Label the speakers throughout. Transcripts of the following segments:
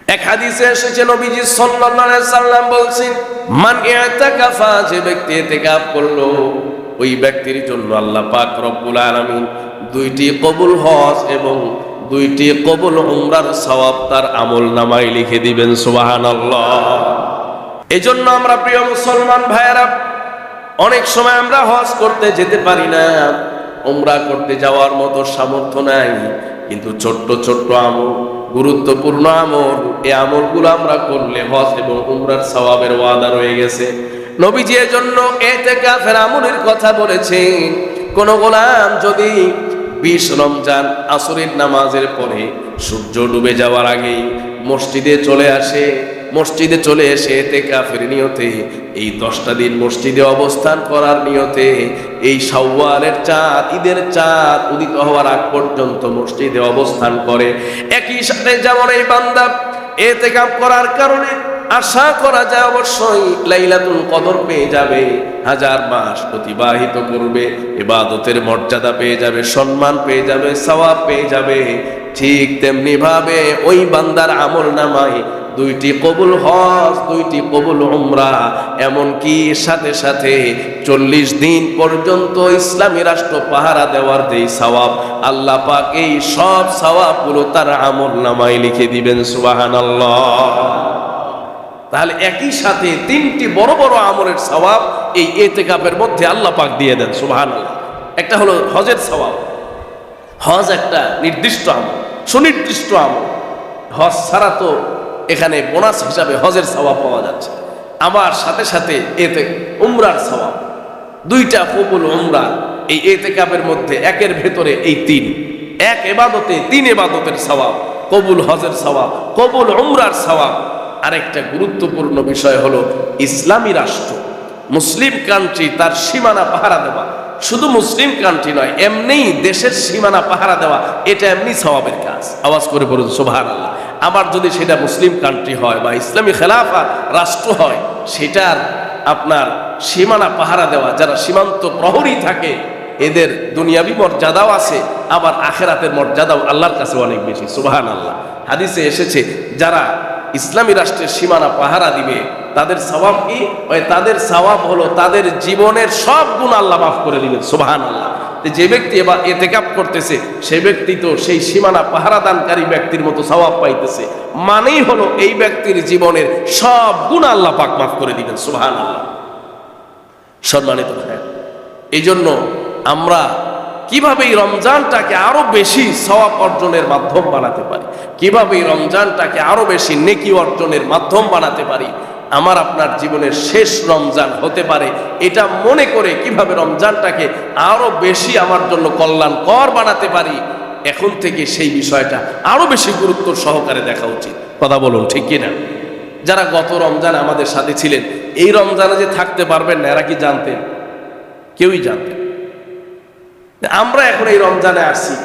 Speaker 1: এক হাদিসে এসেছে নবীজি সাল্লাল্লাহু আলাইহি সাল্লাম বলছেন, মান ইতাকাফা, যে ব্যক্তি ইতিকাফ করলো ওই ব্যক্তির জন্য আল্লাহ পাক রব্বুল আলামিন 2টি কবুল হজ এবং 2টি কবুল উমরার সওয়াব তার আমলনামায় লিখে দিবেন। সুবহানাল্লাহ। এজন্য আমরা প্রিয় মুসলমান ভাইয়েরা, অনেক সময় আমরা হজ করতে যেতে পারি না, উমরা করতে যাওয়ার মতো সামর্থ্য নাই, কিন্তু ছোট্ট ছোট্ট আমল, গুরুত্বপূর্ণ আমল, এই আমলগুলো আমরা করলে হজ এবং উমরার সওয়াবের ওয়াদা রয়ে গেছে। নবীজি এজন্য ইতিকাফের আমলের কথা বলেছেন। কোন গোলাম যদি 20 রমজান আসরের নামাজের পরে সূর্য ডুবে যাওয়ার আগেই মসজিদে চলে আসে, মসজিদে চলে এসে ইতিকাফের নিয়তে এই 10টা দিন মসজিদে অবস্থান করার নিয়তে এই শাওয়ালের চাঁদ, ঈদের চাঁদ উদিত হওয়ার আগ পর্যন্ত মসজিদে অবস্থান করে, একই সাথে যেমন এই বান্দা ইতিকাফ করার কারণে আশা করা যায় অবশ্যই লাইলাতুল কদর পেয়ে যাবে, 1000 মাস অতিবাহিত করবে, ইবাদতের মর্যাদা পেয়ে যাবে, সম্মান পেয়ে যাবে, সওয়াব পেয়ে যাবে, ঠিক তেমনি ভাবে ওই বান্দার আমলনামায় 2টি কবুল হজ, 2টি কবুল উমরা, এমনকি সাথে সাথে 40 দিন পর্যন্ত ইসলামী রাষ্ট্র পাহারা দেওয়ার যেই সওয়াব, আল্লাহ পাক এই সব সওয়াবগুলো তার আমলনামায় লিখে দিবেন। সুবহানাল্লাহ। তাহলে একই সাথে 3টি বড় বড় আমলের সওয়াব এই ইতিকাফের মধ্যে আল্লাহ পাক দিয়ে দেন। সুবহানাল্লাহ। একটা হলো হজের সওয়াব। হজ একটা নির্দিষ্ট আমল, সুনির্দিষ্ট আমল। হজ ছাড়া তো এখানে বোনাস হিসাবে হজের সওয়াব পাওয়া যাচ্ছে, আবার সাথে সাথে এতে উমরার সওয়াব, 2টা কবুল উমরা এই ইতিকাফের মধ্যে, একের ভেতরে এই 3, এক ইবাদতে 3 ইবাদতের সওয়াব, কবুল হজের সওয়াব, কবুল উমরার সওয়াব। আরেকটা গুরুত্বপূর্ণ বিষয় হলো ইসলামী রাষ্ট্র, মুসলিম কান্ট্রি, তার সীমানা পাহারা দেওয়া। শুধু মুসলিম কান্ট্রি নয়, এমনি দেশের সীমানা পাহারা দেওয়া, এটা এমনি সওয়াবের কাজ। আওয়াজ করে বলুন সুবহানাল্লাহ। আবার যদি সেটা মুসলিম কান্ট্রি হয় বা ইসলামী খেলাফা রাষ্ট্র হয়, সেটার আপনার সীমানা পাহারা দেওয়া, যারা সীমান্ত প্রহরী থাকে, এদের দুনিয়াবি মর্যাদাও আছে, আবার আখিরাতের মর্যাদাও আল্লাহর কাছে অনেক বেশি। সুবহানাল্লাহ। হাদিসে এসেছে, যারা ইসলামী রাষ্ট্রের সীমানা পাহারা দিবে তাদের সওয়াব কি? তাদের সওয়াব হলো তাদের জীবনের সব গুনাহ আল্লাহ মাফ করে দিবেন। সুবহানাল্লাহ। যে ব্যক্তি এবার ইতিকাফ করতেছে, সেই ব্যক্তি তো সেই সীমানা পাহারাদানকারী ব্যক্তির মতো সওয়াব পাইতেছে, মানেই হলো এই ব্যক্তির জীবনের সব গুনাহ আল্লাহ পাক মাফ করে দিবেন। সুবহানাল্লাহ। সম্মানিত ভাই, এই জন্য আমরা কিভাবে এই রমজানটাকে আরো বেশি সওয়াব অর্জনের মাধ্যম বানাতে পারি, কিভাবে এই রমজানটাকে আরো বেশি নেকি অর্জনের মাধ্যম বানাতে পারি, আমার আপনার জীবনের শেষ রমজান হতে পারে এটা মনে করে কিভাবে রমজানটাকে আরো বেশি আমার জন্য কল্যাণকর বানাতে পারি, এখন থেকে সেই বিষয়টা আরো বেশি গুরুত্ব সহকারে দেখা উচিত। কথা বলুন, ঠিক কিনা? যারা গত রমজান আমাদের সাথে ছিলেন, এই রমজানে যে থাকতে পারবেন না, এরা কি জানতেন? কেউই জানতেন। আমরা এখন এই রমজানে আসছি,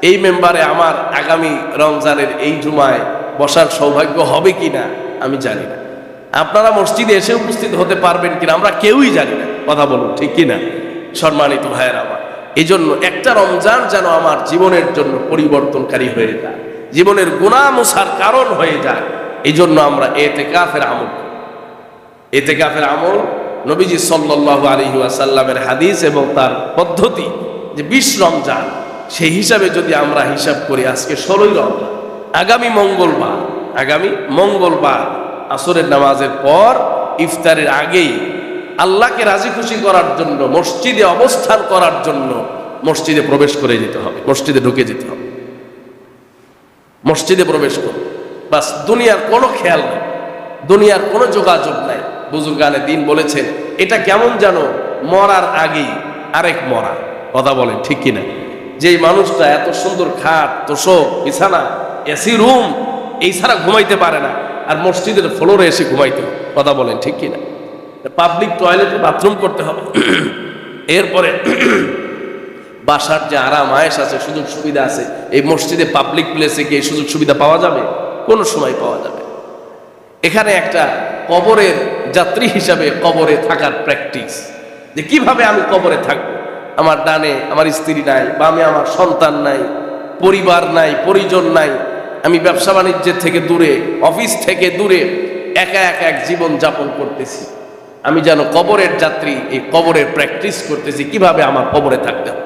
Speaker 1: এই মেম্বারে আমার আগামী রমজানের এই জুমায় বসার সৌভাগ্য হবে কিনা আমি জানি না, আপনারা মসজিদে এসে উপস্থিত হতে পারবেন কিনা আমরা কেউই জানি না। কথা বলুন, ঠিক কিনা? সম্মানিত ভাইয়েরা আমার, এই জন্য একটা রমজান যেন আমার জীবনের জন্য পরিবর্তনকারী হয়ে যায়, জীবনের গুনাহ মোছার কারণ হয়ে যায়, এই জন্য আমরা ইতিকাফের আমল, ইতিকাফের আমল নবীজি সাল্লাল্লাহু আলাইহি ওয়াসাল্লামের হাদিস এবং তার পদ্ধতি যে 20 রমজান, সেই হিসাবে যদি আমরা হিসাব করি, আজকে 16ই রমজান, আগামী মঙ্গলবার আসরের নামাজের পর ইফতারের আগেই আল্লাহকে রাজি খুশি করার জন্য, মসজিদে অবস্থান করার জন্য মসজিদে প্রবেশ করে যেতে হবে, মসজিদে ঢুকে যেতে হবে, মসজিদে প্রবেশ করো, বাস। দুনিয়ার কোনো খেয়াল নেই, দুনিয়ার কোনো যোগাযোগ নাই। বুজুর্গানে দিন বলেছেন, এটা কেমন যেন মরার আগেই আরেক মরা। কথা বলেন, ঠিক কিনা? যেই মানুষটা এত সুন্দর খাট, তোষক, বিছানা, এসি রুম, এই ছাড়া ঘুমাইতে পারে না, আর মসজিদের ফ্লোরে এসে ঘুমাইতে হবে। কথা বলেন, ঠিক কিনা? পাবলিক টয়লেটে বাথরুম করতে হবে, এরপরে বাসার যে আরাম আয়েশ আছে, সুযোগ সুবিধা আছে, এই মসজিদে পাবলিক প্লেসে গিয়ে সুযোগ সুবিধা পাওয়া যাবে? কোনো সময় পাওয়া যাবে। এখানে একটা কবরের যাত্রী হিসাবে কবরে থাকার প্র্যাকটিস, যে কিভাবে আমি কবরে থাকবো। আমার ডানে আমার স্ত্রী নাই, বামে আমার সন্তান নাই, পরিবার নাই, পরিজন নাই, আমি ব্যবসা বাণিজ্যের থেকে দূরে, অফিস থেকে দূরে একা একা এক জীবন যাপন করতেছি। আমি যেন কবরের যাত্রী, এই কবরের প্র্যাকটিস করতেছি কিভাবে আমার কবরে থাকতে হবে।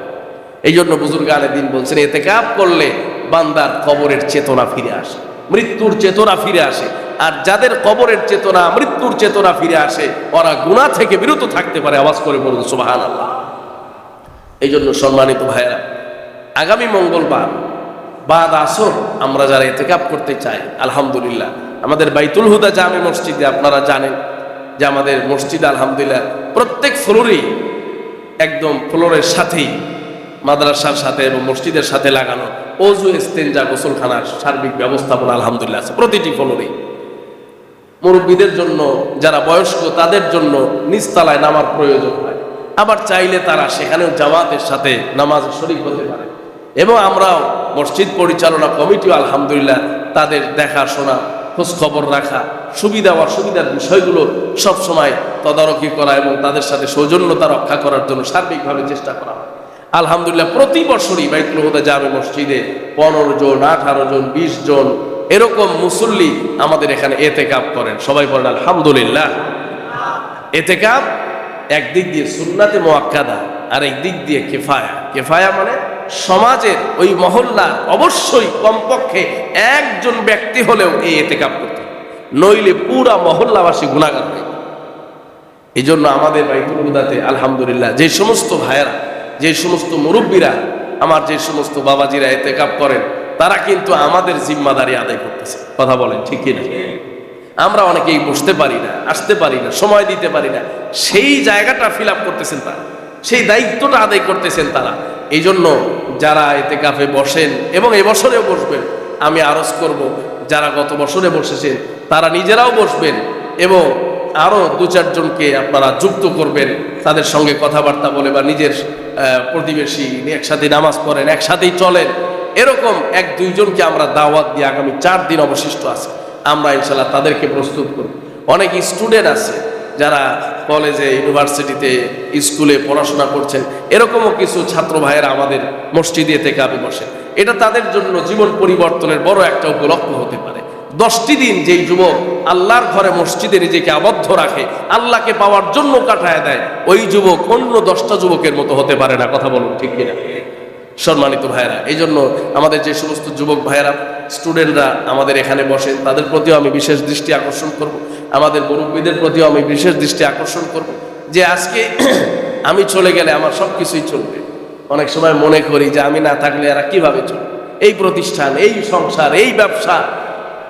Speaker 1: এই জন্য বুজুর্গানে দিন বলছেন, ইতিকাফ করলে বান্দার কবরের চেতনা ফিরে আসে, মৃত্যুর চেতনা ফিরে আসে। আর যাদের কবরের চেতনা, মৃত্যুর চেতনা ফিরে আসে, ওরা গুনাহ থেকে বিরত থাকতে পারে। আওয়াজ করে বলুন সুবহানাল্লাহ। এই জন্য সম্মানিত ভাইরা, আগামী মঙ্গলবার বাদ আসর আমরা যারা ইতিকাফ করতে চাই, আলহামদুলিল্লাহ আমাদের বাইতুল হুদা জামে মসজিদে, আপনারা জানেন যে আমাদের মসজিদ আলহামদুলিল্লাহ প্রত্যেক ফ্লোরেই, একদম ফ্লোরের সাথেই মাদ্রাসার সাথে এবং মসজিদের সাথে লাগানো ওযু, ইস্তেনজা, গোসলখানার সার্বিক ব্যবস্থাপনা আলহামদুলিল্লাহ আছে প্রতিটি ফ্লোরেই। মুরব্বীদের জন্য, যারা বয়স্ক তাদের জন্য নিচতলায় নামার প্রয়োজন হয়, আবার চাইলে তারা সেখানেও জামাতের সাথে নামাজ শরীক হতে পারে। এবং আমরাও মসজিদ পরিচালনা কমিটিও আলহামদুলিল্লাহ তাদের দেখাশোনা, খোঁজ খবর রাখা, সুবিধা অসুবিধার বিষয়গুলো সবসময় তদারকি করা এবং তাদের সাথে সৌজন্যতা রক্ষা করার জন্য সার্বিকভাবে চেষ্টা করা হয়। আলহামদুলিল্লাহ প্রতি বছরই বাইতুল হুদা জামে মসজিদে 15 জন, 18 জন, 20 জন এরকম মুসল্লি আমাদের এখানে ইতিকাফ করেন। সবাই বলেন আলহামদুলিল্লাহ। ইতিকাফ একদিক দিয়ে সুন্নাতে মুআক্কাদা, আর একদিক দিয়ে কিফায়া। কিফায়া মানে সমাজের ওই মহল্লা অবশ্যই কমপক্ষে একজন ব্যক্তি হলেও এই ইতিকাফ করতে, নইলে পুরা মহল্লাবাসী গুনাহগার হয়। এই জন্য আমাদের বাইতুল হুদাতে আলহামদুলিল্লাহ যে সমস্ত ভাইয়েরা, যে সমস্ত মুরব্বীরা, আমার যে সমস্ত বাবাজিরা ইতিকাফ করেন, তারা কিন্তু আমাদের জিম্মাদারি আদায় করতেছে। কথা বলেন ঠিক কিনা? আমরা অনেকেই বসতে পারি না, আসতে পারি না, সময় দিতে পারি না, সেই জায়গাটা ফিল আপ করতেছেন তারা, সেই দায়িত্বটা আদায় করতেছেন তারা। এই জন্য যারা ইতিকাফে বসেন এবং এবছরেও বসবেন, আমি আরজ করব যারা গত বছরে বসেছেন তারা নিজেরাও বসবেন এবং আরও 2-4 জনকে আপনারা যুক্ত করবেন, তাদের সঙ্গে কথাবার্তা বলে, বা নিজের প্রতিবেশী একসাথে নামাজ পড়েন, একসাথেই চলেন, এরকম 1-2 জনকে আমরা দাওয়াত দিয়ে আগামী 4 দিন অবশিষ্ট আছে, আমরা ইনশাল্লাহ তাদেরকে প্রস্তুত করব। অনেক স্টুডেন্ট আছে যারা কলেজে, ইউনিভার্সিটিতে, স্কুলে পড়াশোনা করছেন, এরকমও কিছু ছাত্র ভাইয়েরা আমাদের মসজিদে ইতিকাফে বসে। এটা তাদের জন্য জীবন পরিবর্তনের বড় একটা উপলক্ষ হতে পারে। 10টি দিন যেই যুবক আল্লাহর ঘরে মসজিদে নিজেকে আবদ্ধ রাখে, আল্লাহকে পাওয়ার জন্য কাটায় দেয়, ওই যুবক অন্য 10টা যুবকের মতো হতে পারে না। কথা বলুন ঠিক কিনা? সম্মানিত ভাইয়েরা, এই জন্য আমাদের যে সমস্ত যুবক ভাইয়েরা, স্টুডেন্টরা আমাদের এখানে বসেন, তাদের প্রতিও আমি বিশেষ দৃষ্টি আকর্ষণ করব। আমাদের মুরব্বীদের প্রতিও আমি বিশেষ দৃষ্টি আকর্ষণ করব যে আজকে আমি চলে গেলে আমার সব কিছুই চলবে। অনেক সময় মনে করি যে আমি না থাকলে এরা কিভাবে চলবে, এই প্রতিষ্ঠান, এই সংসার, এই ব্যবসা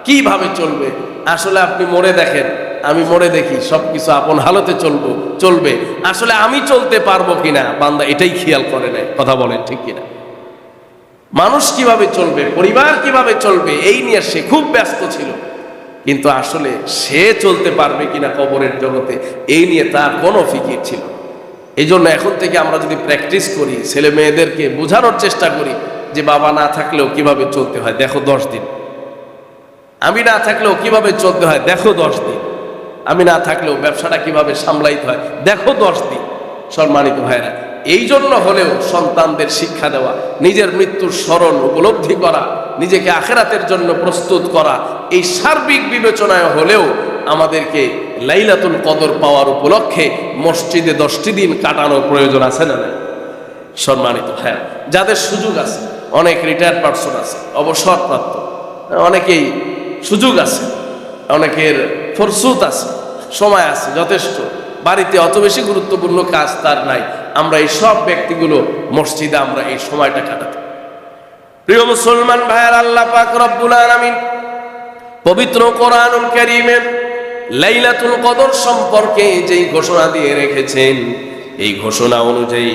Speaker 1: কিভাবে চলবে। আসলে আপনি মরে দেখেন, আমি মরে দেখি, সবকিছু আপন হালতে চলবে। আসলে আমি চলতে পারবো কিনা বান্দা এটাই খেয়াল করে নেয়। কথা বলেন ঠিক কিনা? মানুষ কিভাবে চলবে, পরিবার কিভাবে চলবে, এই নিয়ে সে খুব ব্যস্ত ছিল, কিন্তু আসলে সে চলতে পারবে কিনা কবরের জগতে, এই নিয়ে তার কোনো ফিকির ছিল। এই জন্য এখন থেকে আমরা যদি প্র্যাকটিস করি, ছেলে মেয়েদেরকে বোঝানোর চেষ্টা করি যে বাবা না থাকলেও কিভাবে চলতে হয়, দেখো 10 দিন। আমি না থাকলেও কিভাবে চলতে হয়, দেখো 10 দিন। আমি না থাকলেও ব্যবসাটা কিভাবে সামলাইতে হয়, দেখো 10 দিন। সম্মানিত ভাইরা, এই জন্য হলেও সন্তানদের শিক্ষা দেওয়া, নিজের মৃত্যুর স্মরণ উপলব্ধি করা, নিজেকে আখিরাতের জন্য প্রস্তুত করা, এই সার্বিক বিবেচনায় হলেও আমাদেরকে লাইলাতুল কদর পাওয়ার উপলক্ষে মসজিদে 10টি দিন কাটানোর প্রয়োজন আছে না? সম্মানিত ভাইরা, যাদের সুযোগ আছে, অনেক রিটায়ার্ড পারসন আছে, অবসরপ্রাপ্ত, অনেকেই সুযোগ আছে, অনেকের ফুরসত আছে, সময় আছে যথেষ্ট, বাড়িতে অত বেশি গুরুত্বপূর্ণ কাজ তার নাই, আমরা এই সব ব্যক্তিগুলো মসজিদে আমরা এই সময়টা কাটাতে। প্রিয় মুসলমান ভাইয়ের, আল্লাহ পাক রব্বুল আলামিন পবিত্র কোরআনুল কারীমে লাইলাতুল কদর সম্পর্কে যেই ঘোষণা দিয়ে রেখেছেন, এই ঘোষণা অনুযায়ী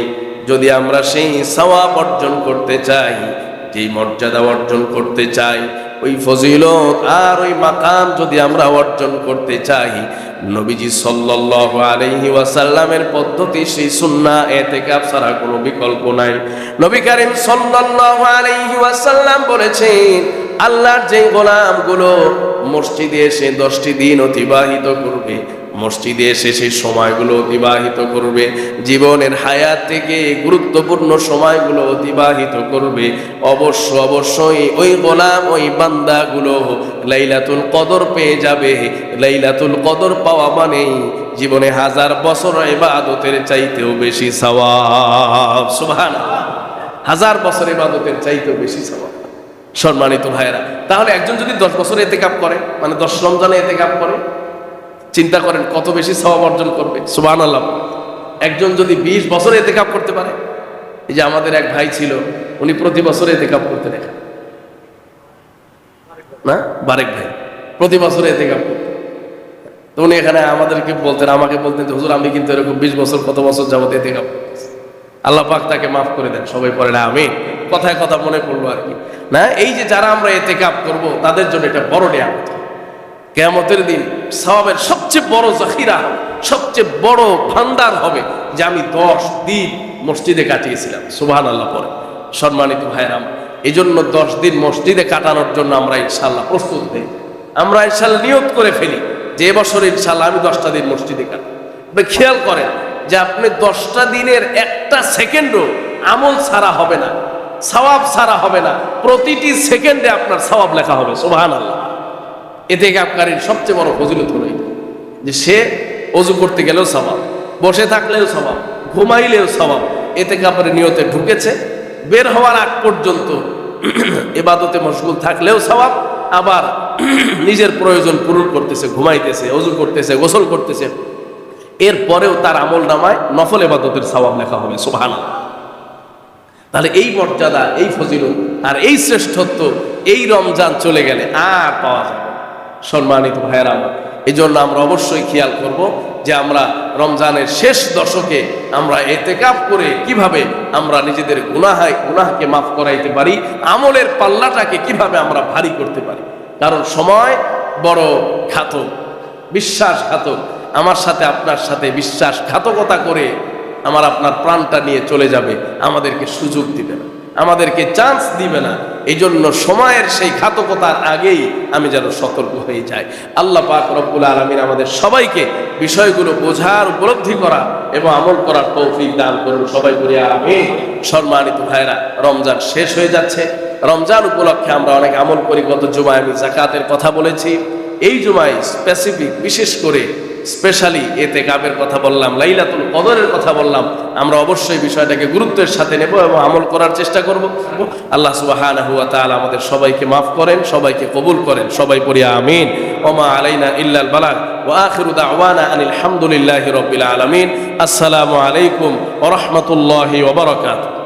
Speaker 1: যদি আমরা সেই সওয়াব অর্জন করতে চাই, যেই মর্যাদা অর্জন করতে চাই, ওই ফজিলত আর ওই মাকাম যদি আমরা অর্জন করতে চাই, নবীজি সাল্লাল্লাহু আলাইহি ওয়াসাল্লামের পদ্ধতি, সেই সুন্নাহ ইতিকাফ ছাড়া কোনো বিকল্প নাই। নবী করিম সাল্লাল্লাহু আলাইহি ওয়াসাল্লাম বলেছেন, আল্লাহর যে গোলামগুলো মসজিদে এসে 10টি দিন অতিবাহিত করবে, মসজিদে এসে সেই সময়গুলো অতিবাহিত করবে, জীবনের হায়াত থেকে গুরুত্বপূর্ণ সময়গুলো অতিবাহিত করবে, অবশ্যই ওই গোলাম ওই বান্দাগুলো লাইলাতুল কদর পেয়ে যাবে। লাইলাতুল কদর পাওয়া মানেই জীবনে 1000 বছর ইবাদতের চাইতেও বেশি সওয়াব। সুবহানাল্লাহ, 1000 বছর ইবাদতের চাইতেও বেশি সওয়াব। সম্মানিত ভাইয়েরা, তাহলে একজন যদি 10 বছর ইতিকাফ করে, মানে 10 রমজানে ইতিকাফ করে, চিন্তা করেন কত বেশি সওয়াব অর্জন করবে। সুবহানাল্লাহ। একজন যদি 20 বছর ইতিকাফ করতে পারে, এই যে আমাদের এক ভাই ছিল, উনি প্রতি বছর ইতিকাফ করতে দেখা না, বারেক ভাই প্রতি বছর ইতিকাফ করতেন। তো উনি এখানে আমাদেরকে বলতেন, আমাকে বলতেন, হুজুর আমি কিন্তু এরকম 20 বছর কত বছর যাবত ইতিকাফ করতেছি। আল্লাহ পাক তাকে মাফ করে দেন। সবাই পড়ে না আমিন। কথায় কথা মনে পড়লো আর কি না। এই যে যারা আমরা ইতিকাফ করব, তাদের জন্য এটা বড় নিয়ামত। কিয়ামতের দিন সওয়াবের সবচেয়ে বড় যাখিরা হবে, সবচেয়ে বড় ভান্ডার হবে যে আমি 10 দিন মসজিদে কাটিয়েছিলাম। সুবহানাল্লাহ পড়ে। সম্মানিত ভাইরা, এই জন্য 10 দিন মসজিদে কাটানোর জন্য আমরা ইনশাআল্লাহ প্রস্তুত হই। আমরা ইনশাআল্লাহ নিয়ত করে ফেলি যে এবছর ইনশাআল্লাহ আমি 10টা দিন মসজিদে কাটাবো। খেয়াল করেন যে আপনি 10টা দিনের একটা সেকেন্ডও আমল ছাড়া হবে না, সওয়াব ছাড়া হবে না। প্রতিটি সেকেন্ডে আপনার সওয়াব লেখা হবে। সুবহানাল্লাহ। ইতিকাফকারীর সবচেয়ে বড় ফজিলত হলো যে সে ওযু করতে গেলেও সওয়াব, বসে থাকলেও সওয়াব, ঘুমাইলেও সওয়াব। ইতিকাফের নিয়তে ঢুকেছে, বের হওয়ার আগ পর্যন্ত ইবাদতে মশগুল থাকলেও সওয়াব, আবার নিজের প্রয়োজন পূরণ করতেছে, ঘুমাইতেছে, ওযু করতেছে, গোসল করতেছে, এরপরেও তার আমল নামায় নফল ইবাদতের সওয়াব লেখা হবে। সুবহানাল্লাহ। তাহলে এই মর্যাদা, এই ফজিলত আর এই শ্রেষ্ঠত্ব এই রমজান চলে গেলে আর পাওয়া যাবে। সম্মানিত ভাইয়েরা আমার, এই জন্য আমরা অবশ্যই খেয়াল করব যে আমরা রমজানের শেষ দশকে আমরা ইতিকাফ করে কিভাবে আমরা নিজেদের গুনাহকে মাফ করাইতে পারি, আমলের পাল্লাটাকে কিভাবে আমরা ভারী করতে পারি। কারণ সময় বড় ঘাতক, বিশ্বাসঘাতক। আমার সাথে আপনার সাথে বিশ্বাসঘাতকতা করে আমার আপনার প্রাণটা নিয়ে চলে যাবে, আমাদেরকে সুযোগ দিবে না, আমাদেরকে চান্স দিবে না। এই জন্য সময়ের সেই ঘাতকতার আগেই আমি যেন সতর্ক হয়ে যাই। আল্লাহ পাক রব্বুল আলামিন আমাদের সবাইকে বিষয়গুলো বোঝার, উপলব্ধি করা এবং আমল করার তৌফিক দান করুন। সবাই বলি আমিন। সম্মানিত ভাইরা, রমজান শেষ হয়ে যাচ্ছে। রমজান উপলক্ষে আমরা অনেক আমল করি। গত জুমায় আমি যাকাতের কথা বলেছি, এই জুমায় স্পেসিফিক বিশেষ করে স্পেশালি ইতিকাফের কথা বললাম, লাইলাতুল কদরের কথা বললাম। আমরা অবশ্যই বিষয়টাকে গুরুত্বের সাথে নেব এবং আমল করার চেষ্টা করব। আল্লাহ সুবহানাহু ওয়া তাআলা আমাদের সবাইকে মাফ করেন, সবাইকে কবুল করেন। সবাই পড়ি আমিন। ওমা আলাইনা ইল্লাল বালাগ ওয়া আখিরু দাওয়ানা আনিল হামদুলিল্লাহি রাব্বিল আলামিন। আসসালামু আলাইকুম ওয়া রাহমাতুল্লাহি ওয়া বারাকাতুহু।